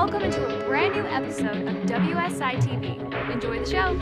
Welcome into a brand new episode of WSI TV. Enjoy the show.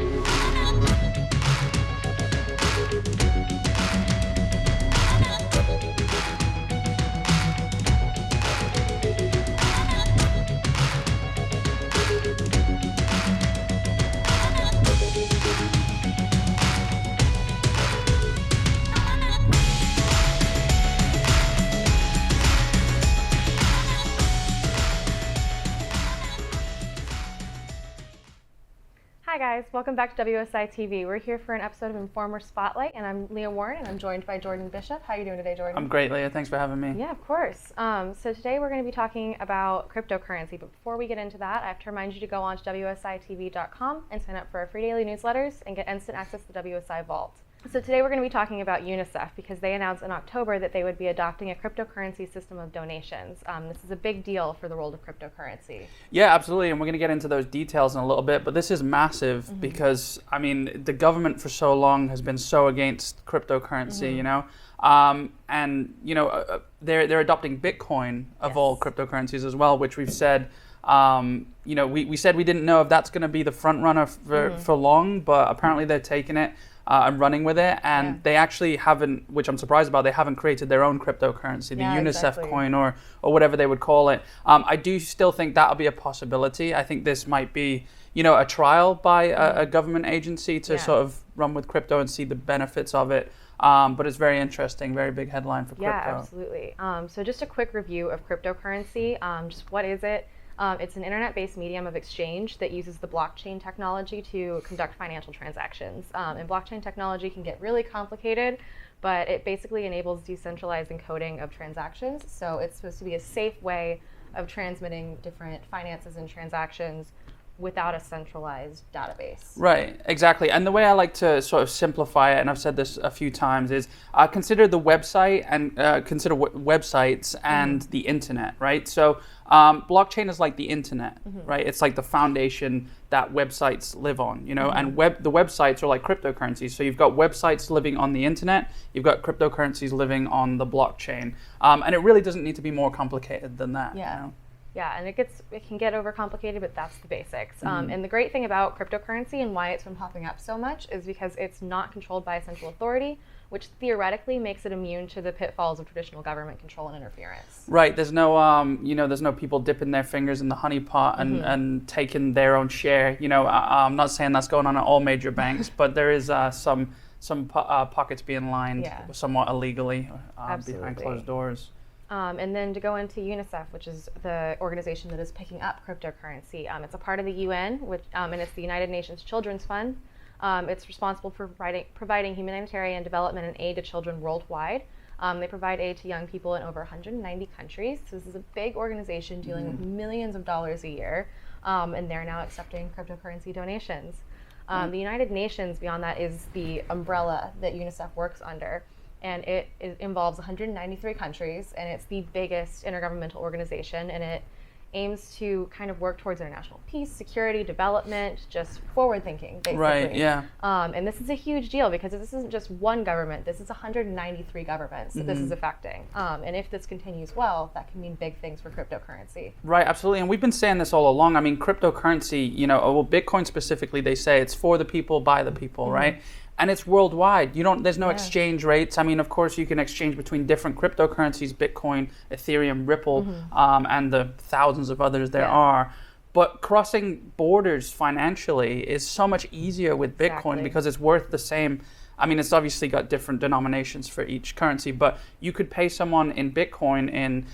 Hi guys, welcome back to WSI TV. We're here for an episode of Informer Spotlight, and I'm Leah Warren, and I'm joined by Jordan Bishop. How are you doing today, Jordan? I'm great, Leah. Thanks for having me. Yeah, of course. So today we're going to be talking about cryptocurrency, but before we get into that, I have to remind you to go on to WSITV.com and sign up for our free daily newsletters and get instant access to the WSI Vault. So today we're going to be talking about UNICEF because they announced in October that they would be adopting a cryptocurrency system of donations. This is a big deal for the world of cryptocurrency. Yeah, absolutely, and we're going to get into those details in a little bit, but this is massive because, I mean, the government for so long has been so against cryptocurrency, you know, and, you know, they're adopting Bitcoin of all cryptocurrencies as well, which we've said, you know, we said we didn't know if that's going to be the front runner for long, but apparently they're taking it. And running with it, and they actually haven't, which I'm surprised about, they haven't created their own cryptocurrency, the UNICEF coin or whatever they would call it. I do still think that'll be a possibility. I think this might be, you know, a trial by a government agency to sort of run with crypto and see the benefits of it. But it's very interesting, very big headline for crypto. Yeah, absolutely. So just a quick review of cryptocurrency. Just what is it? It's an internet-based medium of exchange that uses the blockchain technology to conduct financial transactions. And blockchain technology can get really complicated, but it basically enables decentralized encoding of transactions. So it's supposed to be a safe way of transmitting different finances and transactions without a centralized database. Right, exactly. And the way I like to sort of simplify it, and I've said this a few times, is consider the website and consider websites and the internet, right? So blockchain is like the internet, right? It's like the foundation that websites live on, you know, and the websites are like cryptocurrencies. So you've got websites living on the internet, you've got cryptocurrencies living on the blockchain. And it really doesn't need to be more complicated than that. Yeah. You know? Yeah, and it can get overcomplicated, but that's the basics. And the great thing about cryptocurrency and why it's been popping up so much is because it's not controlled by a central authority, which theoretically makes it immune to the pitfalls of traditional government control and interference. Right. There's no, you know, there's no people dipping their fingers in the honey pot and taking their own share. You know, I'm not saying that's going on at all major banks, but there is some pockets being lined somewhat illegally behind closed doors. And then to go into UNICEF, which is the organization that is picking up cryptocurrency. It's a part of the UN, and it's the United Nations Children's Fund. It's responsible for providing humanitarian development and aid to children worldwide. They provide aid to young people in over 190 countries. So this is a big organization dealing with millions of dollars a year, and they're now accepting cryptocurrency donations. The United Nations, beyond that, is the umbrella that UNICEF works under. And it involves 193 countries, and it's the biggest intergovernmental organization, and it aims to kind of work towards international peace, security, development, just forward thinking, basically. Right, yeah. And this is a huge deal because this isn't just one government, this is 193 governments that this is affecting. And if this continues well, that can mean big things for cryptocurrency. Right, absolutely. And we've been saying this all along. I mean, cryptocurrency, you know, well, Bitcoin specifically, they say it's for the people, by the people, right? And it's worldwide. There's no exchange rates. I mean, of course, you can exchange between different cryptocurrencies, Bitcoin, Ethereum, Ripple, and the thousands of others there are. But crossing borders financially is so much easier with Bitcoin because it's worth the same. I mean, it's obviously got different denominations for each currency, but you could pay someone in Bitcoin in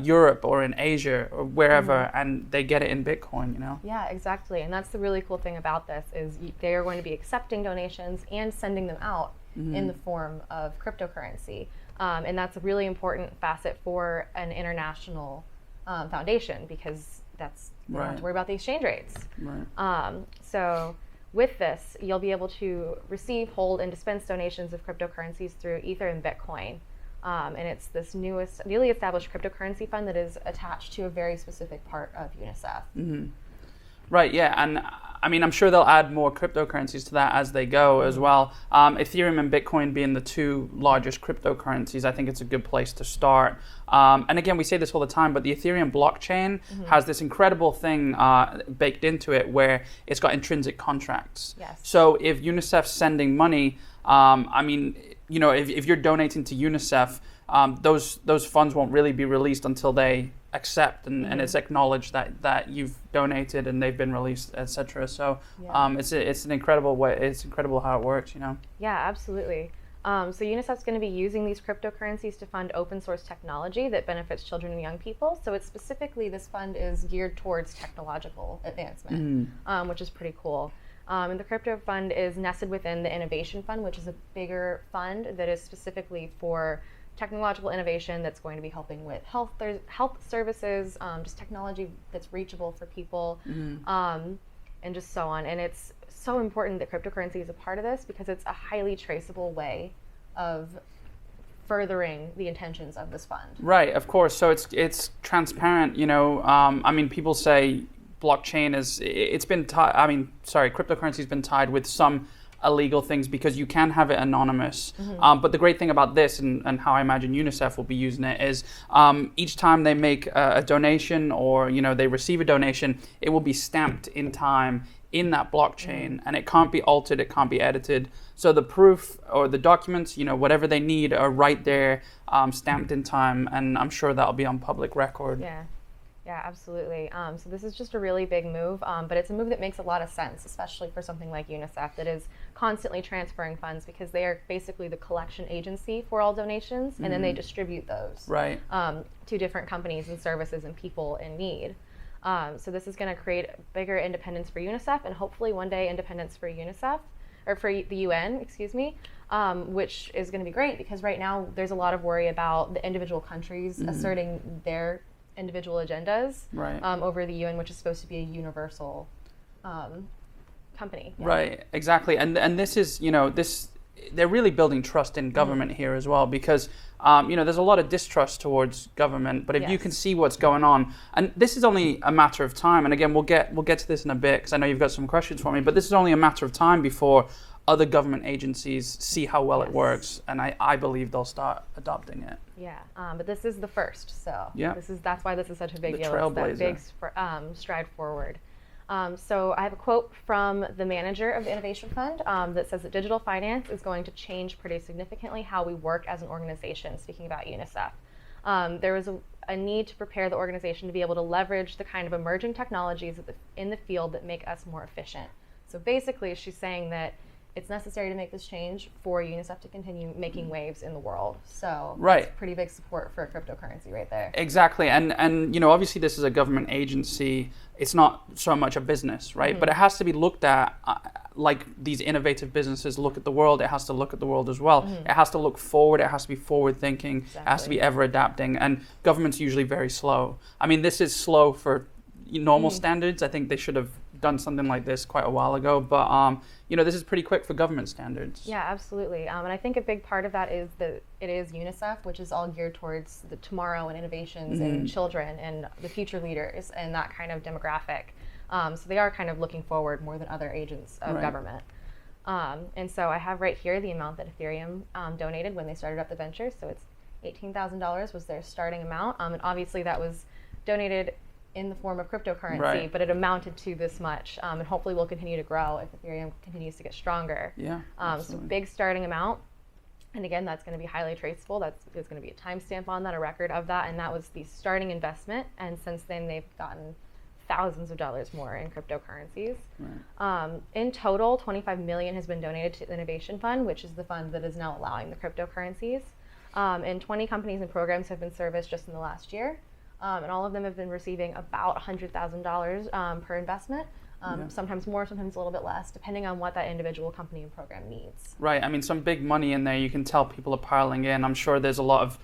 Europe or in Asia or wherever, and they get it in Bitcoin, you know? Yeah, exactly. And that's the really cool thing about this is they are going to be accepting donations and sending them out in the form of cryptocurrency. And that's a really important facet for an international foundation because you don't have to worry about the exchange rates. Right. So with this, you'll be able to receive, hold, and dispense donations of cryptocurrencies through Ether and Bitcoin. And it's this newly established cryptocurrency fund that is attached to a very specific part of UNICEF. Right, yeah, and I mean, I'm sure they'll add more cryptocurrencies to that as they go as well. Ethereum and Bitcoin being the two largest cryptocurrencies, I think it's a good place to start. And again, we say this all the time, but the Ethereum blockchain has this incredible thing baked into it where it's got intrinsic contracts. Yes. So if UNICEF's sending money, I mean, you know, if you're donating to UNICEF, those funds won't really be released until they accept and it's acknowledged that you've donated and they've been released, etc. So it's an incredible way. It's incredible how it works, you know. Yeah, absolutely. So UNICEF's going to be using these cryptocurrencies to fund open source technology that benefits children and young people. So it's specifically, this fund is geared towards technological advancement, which is pretty cool. And the crypto fund is nested within the innovation fund, which is a bigger fund that is specifically for technological innovation that's going to be helping with health services, just technology that's reachable for people, and just so on. And it's so important that cryptocurrency is a part of this because it's a highly traceable way of furthering the intentions of this fund. Right, of course. So it's transparent, you know. I mean, people say blockchain cryptocurrency's been tied with some illegal things because you can have it anonymous. But the great thing about this and how I imagine UNICEF will be using it is each time they make a donation or, you know, they receive a donation, it will be stamped in time in that blockchain and it can't be altered, it can't be edited. So the proof or the documents, you know, whatever they need are right there, stamped in time, and I'm sure that'll be on public record. Yeah, absolutely. So this is just a really big move, but it's a move that makes a lot of sense, especially for something like UNICEF that is constantly transferring funds because they are basically the collection agency for all donations, and then they distribute those to different companies and services and people in need. So this is going to create bigger independence for UNICEF and hopefully one day independence for UNICEF, or for the UN, excuse me, which is going to be great because right now there's a lot of worry about the individual countries asserting their individual agendas over the UN, which is supposed to be a universal company. Right, exactly. And this is, you know, they're really building trust in government here as well because, you know, there's a lot of distrust towards government, but if you can see what's going on, and this is only a matter of time, and again, we'll get to this in a bit because I know you've got some questions for me, but this is only a matter of time before other government agencies see how well it works, and I believe they'll start adopting it. Yeah, but this is the first, so that's why this is such a big deal. Trailblazer. It's that big stride forward. So I have a quote from the manager of the Innovation Fund that says that digital finance is going to change pretty significantly how we work as an organization, speaking about UNICEF. There was a need to prepare the organization to be able to leverage the kind of emerging technologies in the field that make us more efficient. So basically, she's saying that it's necessary to make this change for UNICEF to continue making waves in the world. So that's pretty big support for cryptocurrency right there. Exactly. And you know, obviously this is a government agency. It's not so much a business, right? But it has to be looked at like these innovative businesses look at the world. It has to look at the world as well. It has to look forward. It has to be forward thinking. It has to be ever adapting. And government's usually very slow. I mean, this is slow for normal standards. I think they should have done something like this quite a while ago, but you know, this is pretty quick for government standards. Yeah, absolutely. And I think a big part of that is that it is UNICEF, which is all geared towards the tomorrow and innovations and children and the future leaders and that kind of demographic. So they are kind of looking forward more than other agents of government. And so I have right here the amount that Ethereum donated when they started up the venture. So it's $18,000 was their starting amount. And obviously that was donated in the form of cryptocurrency, but it amounted to this much, and hopefully will continue to grow if Ethereum continues to get stronger. So big starting amount, and again, that's going to be highly traceable. There's going to be a timestamp on that, a record of that, and that was the starting investment. And since then, they've gotten thousands of dollars more in cryptocurrencies. In total, $25 million has been donated to the Innovation Fund, which is the fund that is now allowing the cryptocurrencies. And 20 companies and programs have been serviced just in the last year. And all of them have been receiving about $100,000 per investment. Sometimes more, sometimes a little bit less, depending on what that individual company and program needs. Right. I mean, some big money in there. You can tell people are piling in. I'm sure there's a lot of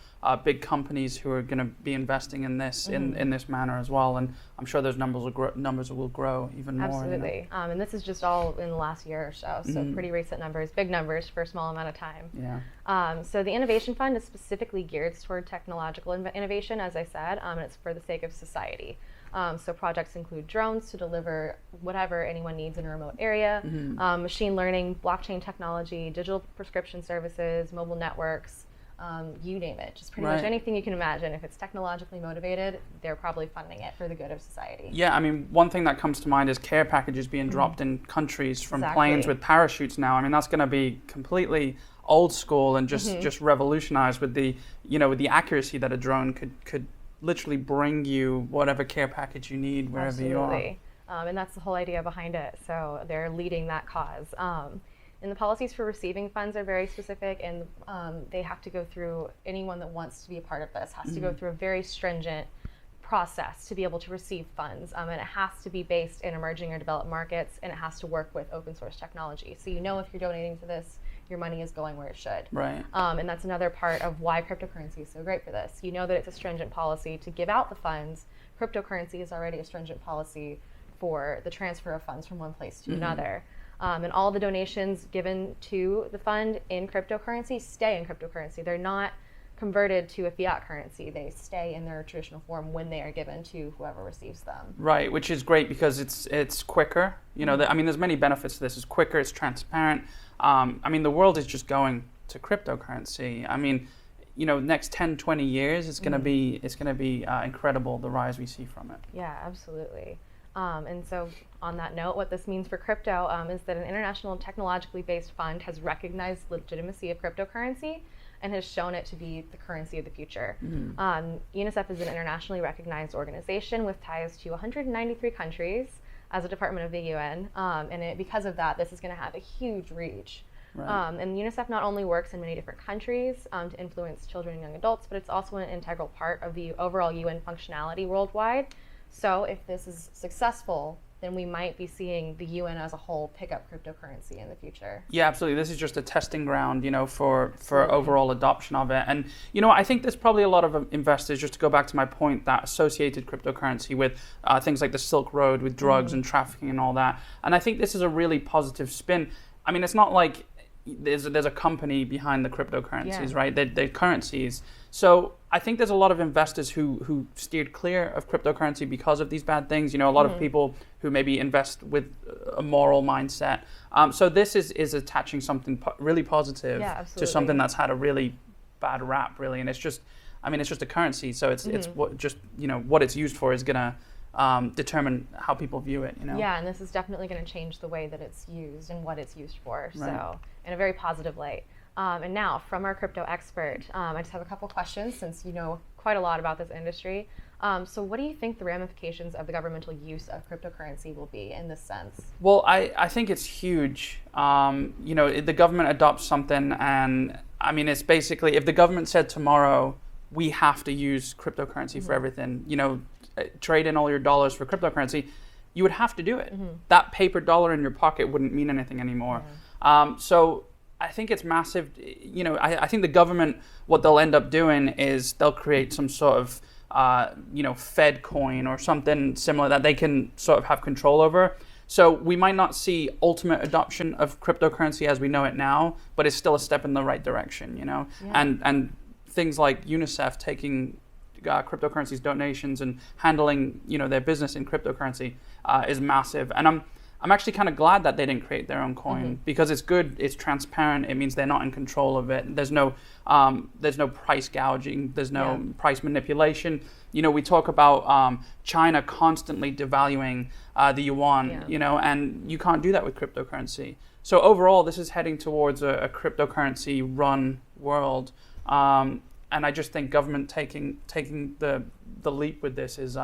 big companies who are going to be investing in this in this manner as well, and I'm sure those numbers will grow even more. Absolutely. You know? And this is just all in the last year or so, so pretty recent numbers, big numbers for a small amount of time. So the Innovation Fund is specifically geared toward technological innovation, as I said, and it's for the sake of society. So projects include drones to deliver whatever anyone needs in a remote area, machine learning, blockchain technology, digital prescription services, mobile networks, you name it. Just pretty much anything you can imagine. If it's technologically motivated, they're probably funding it for the good of society. Yeah, I mean, one thing that comes to mind is care packages being dropped in countries from planes with parachutes now. I mean, that's going to be completely old school and just revolutionized with the, with the accuracy that a drone could literally bring you whatever care package you need wherever you are. And that's the whole idea behind it. So they're leading that cause. And the policies for receiving funds are very specific, and they have to go through, anyone that wants to be a part of this has to go through a very stringent process to be able to receive funds. And it has to be based in emerging or developed markets, and it has to work with open source technology. So if you're donating to this, your money is going where it should. Right. And that's another part of why cryptocurrency is so great for this. That it's a stringent policy to give out the funds. Cryptocurrency is already a stringent policy for the transfer of funds from one place to another. And all the donations given to the fund in cryptocurrency stay in cryptocurrency. They're not converted to a fiat currency. They stay in their traditional form when they are given to whoever receives them. Right, which is great because it's quicker. There's many benefits to this. It's quicker, it's transparent. The world is just going to cryptocurrency. Next 10, 20 years, it's going to be incredible, the rise we see from it. Yeah, absolutely. And so on that note, what this means for crypto is that an international technologically based fund has recognized legitimacy of cryptocurrency and has shown it to be the currency of the future. UNICEF is an internationally recognized organization with ties to 193 countries as a department of the UN. Because of that, this is going to have a huge reach. Right. And UNICEF not only works in many different countries to influence children and young adults, but it's also an integral part of the overall UN functionality worldwide. So if this is successful, then we might be seeing the UN as a whole pick up cryptocurrency in the future. Yeah, absolutely. This is just a testing ground, for overall adoption of it. And, I think there's probably a lot of investors, just to go back to my point, that associated cryptocurrency with things like the Silk Road, with drugs and trafficking and all that. And I think this is a really positive spin. It's not like there's a company behind the cryptocurrencies, right? They're currencies. So I think there's a lot of investors who steered clear of cryptocurrency because of these bad things. A lot of people who maybe invest with a moral mindset. So this is attaching something really positive to something that's had a really bad rap, really. And it's just a currency. So it's what it's used for is gonna determine how people view it. Yeah, and this is definitely going to change the way that it's used and what it's used for. Right. So in a very positive light. And now, from our crypto expert, I just have a couple questions since you know quite a lot about this industry. So what do you think the ramifications of the governmental use of cryptocurrency will be in this sense? Well, I think it's huge. The government adopts something, and it's basically, if the government said tomorrow, we have to use cryptocurrency for everything, trade in all your dollars for cryptocurrency, you would have to do it. That paper dollar in your pocket wouldn't mean anything anymore. So I think it's massive. I think the government, what they'll end up doing is they'll create some sort of, Fed coin or something similar that they can sort of have control over. So we might not see ultimate adoption of cryptocurrency as we know it now, but it's still a step in the right direction, Yeah. And things like UNICEF taking cryptocurrency's donations and handling, their business in cryptocurrency is massive. And I'm actually kind of glad that they didn't create their own coin because it's good, it's transparent, it means they're not in control of it. There's no price gouging, there's no price manipulation. We talk about China constantly devaluing the yuan, and you can't do that with cryptocurrency. So overall, this is heading towards a cryptocurrency run world. And I just think government taking the leap with this is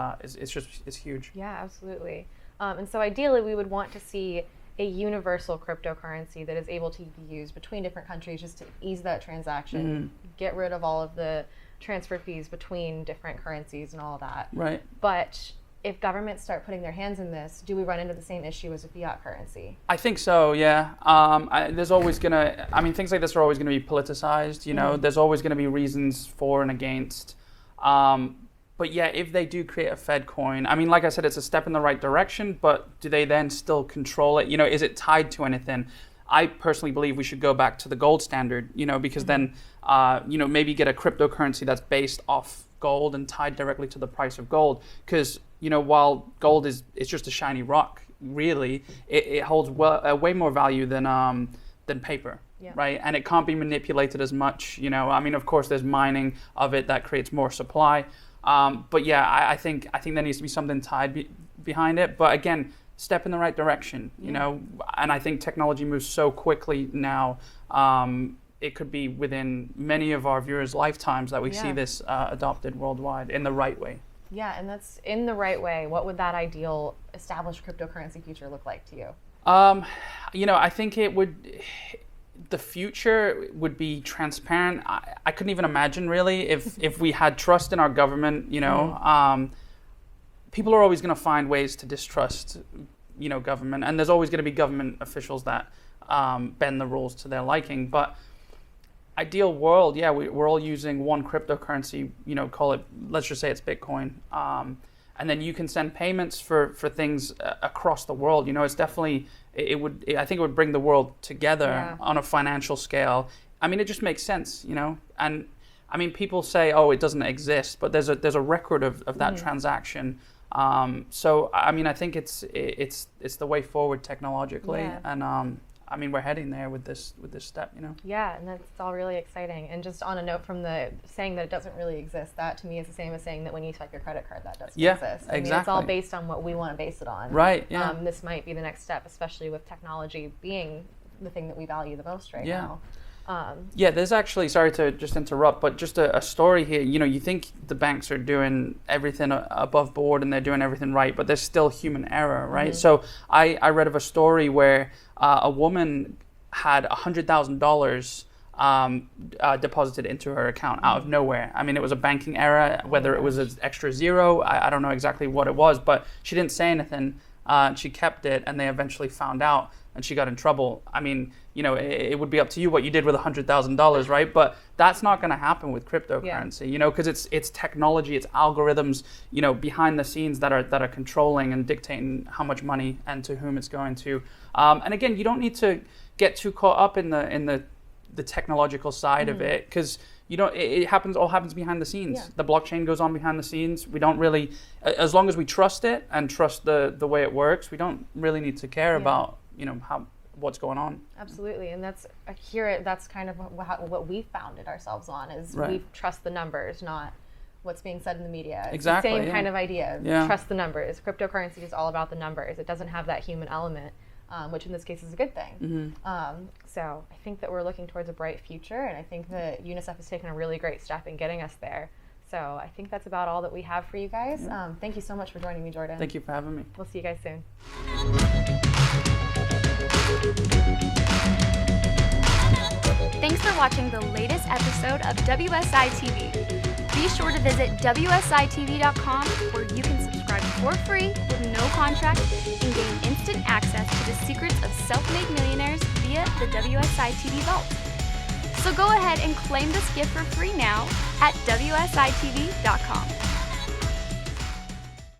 huge. Yeah, absolutely. And so ideally, we would want to see a universal cryptocurrency that is able to be used between different countries just to ease that transaction, get rid of all of the transfer fees between different currencies and all of that. Right. But if governments start putting their hands in this, do we run into the same issue as a fiat currency? I think so, yeah. There's always things like this are always going to be politicized, There's always going to be reasons for and against. But yeah, if they do create a Fed coin, like I said, it's a step in the right direction, but do they then still control it? Is it tied to anything? I personally believe we should go back to the gold standard, because then, maybe get a cryptocurrency that's based off gold and tied directly to the price of gold. Because while gold is just a shiny rock, really, it holds way more value than paper. Yeah. Right, and it can't be manipulated as much. I mean, of course, there's mining of it that creates more supply. But yeah, I think there needs to be something tied behind it. But again, step in the right direction. And I think technology moves so quickly now. It could be within many of our viewers' lifetimes that we see this adopted worldwide in the right way. Yeah, and that's in the right way. What would that ideal established cryptocurrency future look like to you? I think it would. The future would be transparent. I couldn't even imagine really if we had trust in our government. People are always going to find ways to distrust, government, and there's always going to be government officials that bend the rules to their liking. But ideal world, we're all using one cryptocurrency. Call it. Let's just say it's Bitcoin. And then you can send payments for things across the world. It's definitely, I think it would bring the world together on a financial scale. I mean, it just makes sense, And I mean, people say, oh, it doesn't exist, but there's a record of that transaction. So I mean, I think it's the way forward technologically, and I mean, we're heading there with this step, Yeah, and that's all really exciting. And just on a note from the saying that it doesn't really exist, that to me is the same as saying that when you swipe your credit card, that doesn't exist. I mean, it's all based on what we want to base it on. Right, yeah. This might be the next step, especially with technology being the thing that we value the most right now. There's actually, sorry to just interrupt, but just a story here. You think the banks are doing everything above board and they're doing everything right, but there's still human error, right? Mm-hmm. So I read of a story where a woman had $100,000 deposited into her account out of nowhere. I mean, it was a banking error, whether it was an extra zero, I don't know exactly what it was, but she didn't say anything. She kept it, and they eventually found out, and she got in trouble. I mean, it would be up to you what you did with $100,000, right? But that's not going to happen with cryptocurrency, because it's technology, it's algorithms, behind the scenes that are controlling and dictating how much money and to whom it's going to. And again, you don't need to get too caught up in the technological side of it, because it all happens behind the scenes. Yeah. The blockchain goes on behind the scenes. We don't really, as long as we trust it and trust the way it works, we don't really need to care about what's going on. Absolutely, and that's kind of what we founded ourselves on is we trust the numbers, not what's being said in the media. It's exactly, the same kind of idea. Trust the numbers. Cryptocurrency is all about the numbers. It doesn't have that human element, which in this case is a good thing. Mm-hmm. So I think that we're looking towards a bright future, and I think that UNICEF has taken a really great step in getting us there. So I think that's about all that we have for you guys. Mm-hmm. Thank you so much for joining me, Jordan. Thank you for having me. We'll see you guys soon. Thanks for watching the latest episode of WSI TV. Be sure to visit WSITV.com where you can subscribe for free with no contract and gain instant access to the secrets of self-made millionaires via the WSI TV Vault. So go ahead and claim this gift for free now at WSITV.com.